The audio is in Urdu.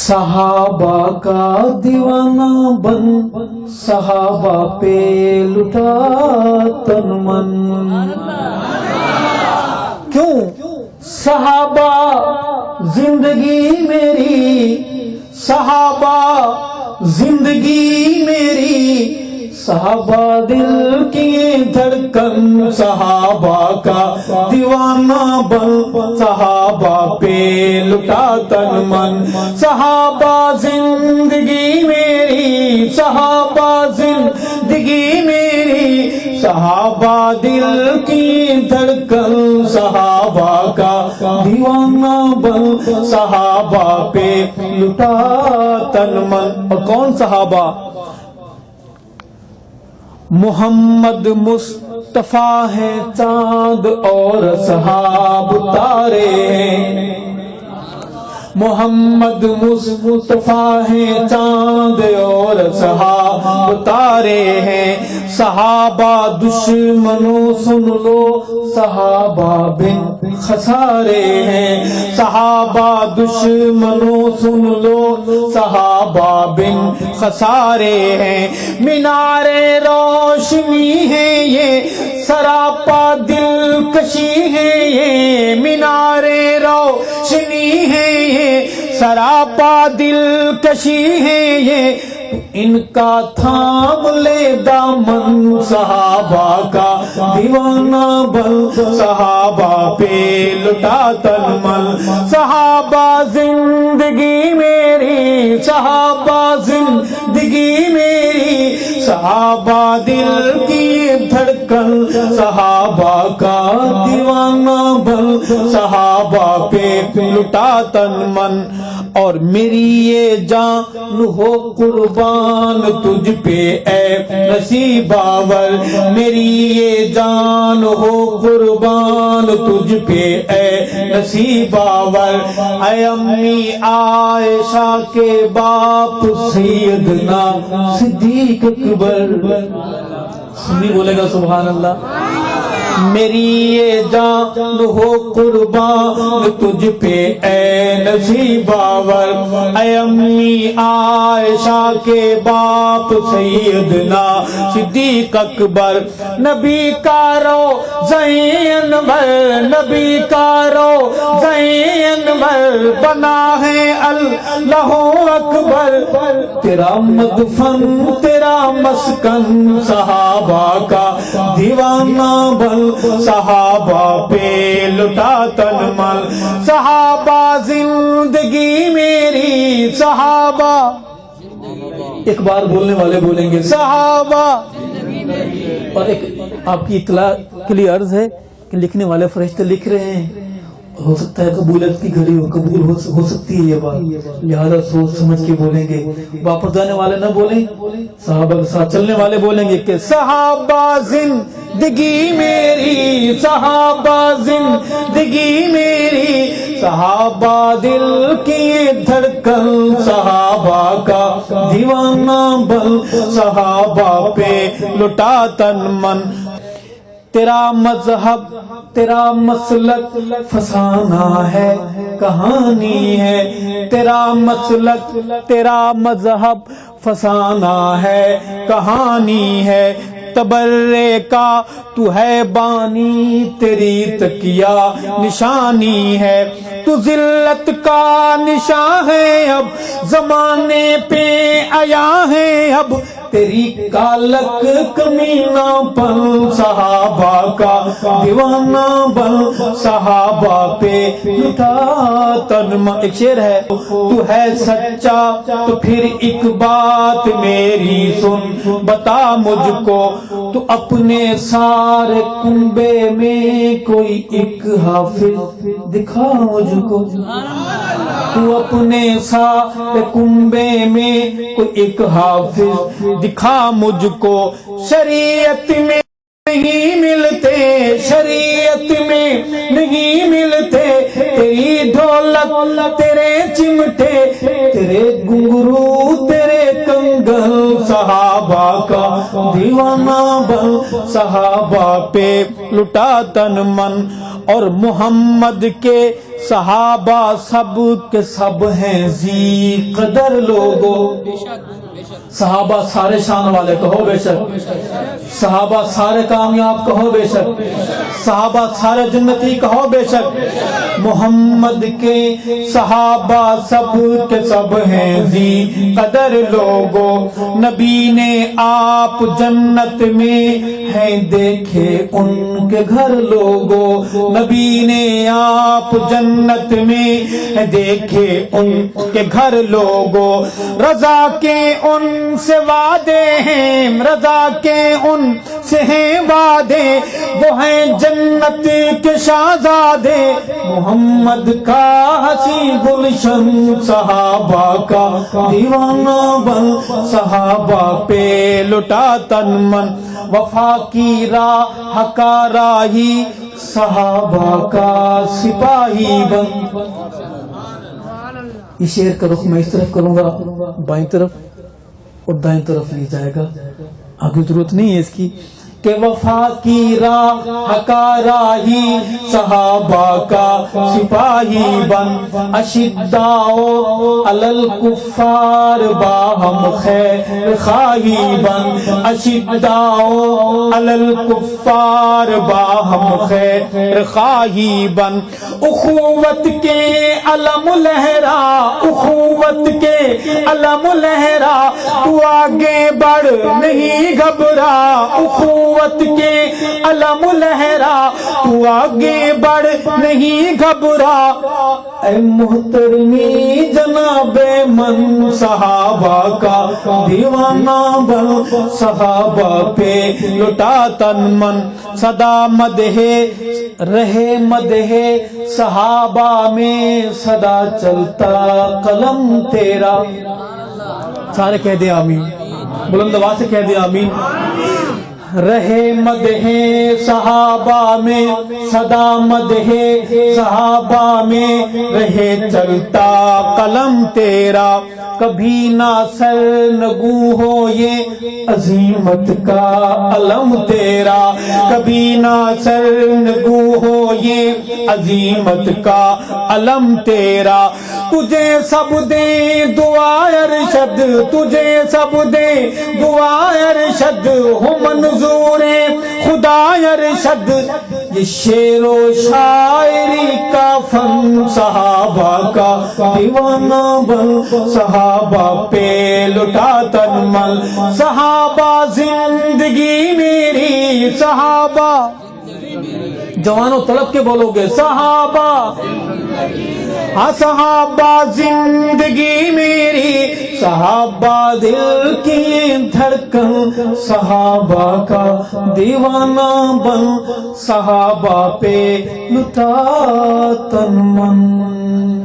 صحابہ کا دیوانہ بن صحابہ پہ لٹا تن من. کیوں؟ صحابہ زندگی میری، صحابہ زندگی میری، صحابہ دل کی دھڑکن، صحابہ کا دیوانہ بن صحابہ پہ لٹا تن من. صحابہ زندگی میری، صحابہ زندگی میری، صحابہ دل کی دھڑکن، صحابہ کا دیوانہ بن صحابہ پہ لٹا تن من. اور کون صحابہ؟ محمد مصطفیٰ ہے چاند اور صحاب تارے ہیں. محمد مصطفیٰ ہے چاند اور صحاب تارے ہیں. صحابہ دشمنوں سن لو صحابہ بن خسارے ہیں. صحابہ دشمنوں سن لو صحابہ بن خسارے ہیں. مینارے روشنی ہے یہ سراپا دلکشی ہے یہ. مینارے روشنی ہے یہ سراپا دلکشی ہے یہ. ان کا تھام لے دامن صحابہ کا دیوانہ بن صحابہ پہ لٹا تن من. صحابہ زندگی میری، صحابہ زندگی میری، صحابہ دل کی دھڑکن، صحابہ کا دیوانہ بن صحابہ پہ لٹا تن من. اور میری یہ جان ہو قربان تجھ پہ اے نصیب آور. میری یہ جان ہو قربان تجھ پہ اے نصیب آور. اے امی عائشہ کے باپ سیدنا صدیق اکبر. سنی بولے گا سبحان اللہ. میری یہ جان ہو قربان تجھ پہ اے نصیب آور. اے امی عائشہ کے باپ سیدنا صدیق اکبر. نبی کا روضہ انور، نبی کا روضہ انور بنا ہے اللہ اکبر. تیرا مدفن تیرا مسکن، صحابہ کا دیوانہ بن صحابہ پہ لٹا تن من. صحابہ زندگی میری، صحابہ ایک بار بولنے والے بولیں گے صحابہ. اور ایک آپ کی اطلاع کے لیے عرض ہے کہ لکھنے والے فرشتے لکھ رہے ہیں، ہو سکتا ہے قبولیت کی گھڑی قبول ہو سکتی ہے یہ بات، لہذا سوچ سمجھ کے بولیں گے. واپس جانے والے نہ بولیں، صحابہ کے ساتھ چلنے والے بولیں گے کہ صحابہ زندگی میری، صحابہ زندگی میری، صحابہ دل کی دھڑکن، صحابہ کا دیوانہ بن صحابہ پہ لٹا تن من. تیرا مذہب تیرا مسلک فسانہ ہے کہانی ہے. تیرا مسلک تیرا مذہب فسانہ ہے کہانی ہے. تبرے کا تو ہے بانی، تیری تکیہ نشانی ہے. تو ذلت کا نشاں ہے اب زمانے پہ آیا ہے اب. تیری کالک کمینہ پن، صحابہ کا دیوانہ بن صحابہ پہ لٹا تن من. ایک شعر ہے، تو ہے سچا تو پھر ایک بات میری سن بتا مجھ کو. تو اپنے سارے کنبے میں کوئی ایک حافظ دکھا مجھ کو. تو اپنے سارے کنبے میں کوئی ایک حافظ دکھا مجھ کو. شریعت میں نہیں ملتے، شریعت میں نہیں ملتے. تیری ڈھولک تیرے چمٹے، تیرے گھنگرو تیرے کنگن، صحابہ کا دیوانہ بن صحابہ پہ لٹا تن من. اور محمد کے صحابہ سب کے سب ہیں ذی قدر لوگو. صحابہ سارے شان والے کہو بے شک. صحابہ سارے کامیاب کہو بے شک. صحابہ سارے جنتی کہو بے شک. محمد کے صحابہ سب کے سب ہیں ذی قدر لوگو. نبی نے آپ جنت میں ہیں دیکھے ان کے گھر لوگو. نبی نے آپ جنت میں ہیں دیکھے ان کے گھر لوگو. رضا کے ان سے وعدے ہیں, رضا کے ان سے ہیں وعدے, وہ ہیں جنت کے شہزادے. محمد کا حسین گلشن صحابہ کا دیوانہ بن, صحابہ پہ لٹا تن من, وفا کی راہ کا راہی صحابہ کا سپاہی بن. اس شعر کا رخ میں اس طرف کروں گا, بائیں طرف اور دائیں طرف لے جائے گا, آگے ضرورت نہیں ہے اس کی. کہ وفا کی راہ کا راہی صحابہ کا سپاہی بن, اشداء علی الکفار باہم خیر خواہی بن, اشداء علی الکفار باہم خیر خواہی بن. اخوت کے علم لہرا, اخوت کے علم لہرا, تو آگے بڑھ نہیں گھبرا. اخوت کے علم لہرا, تو آگے بڑھ نہیں گھبرا. اے محترمی جناب من, صحابہ کا دیوانہ بن, صحابہ پہ لٹا تن من. صدا مدح رہے مدح صحابہ میں, صدا چلتا قلم تیرا. سارے کہہ دیں آمین, بلند آواز سے کہہ دیں آمین. رہے مدح صحابہ میں, صدا مدح صحابہ میں, رہے چلتا قلم تیرا. کبھی نہ سر نگو ہو یہ عظیمت کا علم تیرا, کبھی نہ سر نگو ہو یہ عظیمت کا علم تیرا. تجھے سب دے دعا ارشد, تجھے سب دے دعا ارشد, ہو منظور خدا ارشد. یہ شعر و شاعری کا فن صحابہ کا دیوانہ بن, صحابہ پہ لٹا تن من. صحابہ زندگی میری, صحابہ جوانوں طلب کے بولو گے, صحابہ ہاں صحابہ زندگی میری, صحابہ دل کی دھڑکن, صحابہ کا دیوانہ بن, صحابہ پہ لٹا تن من.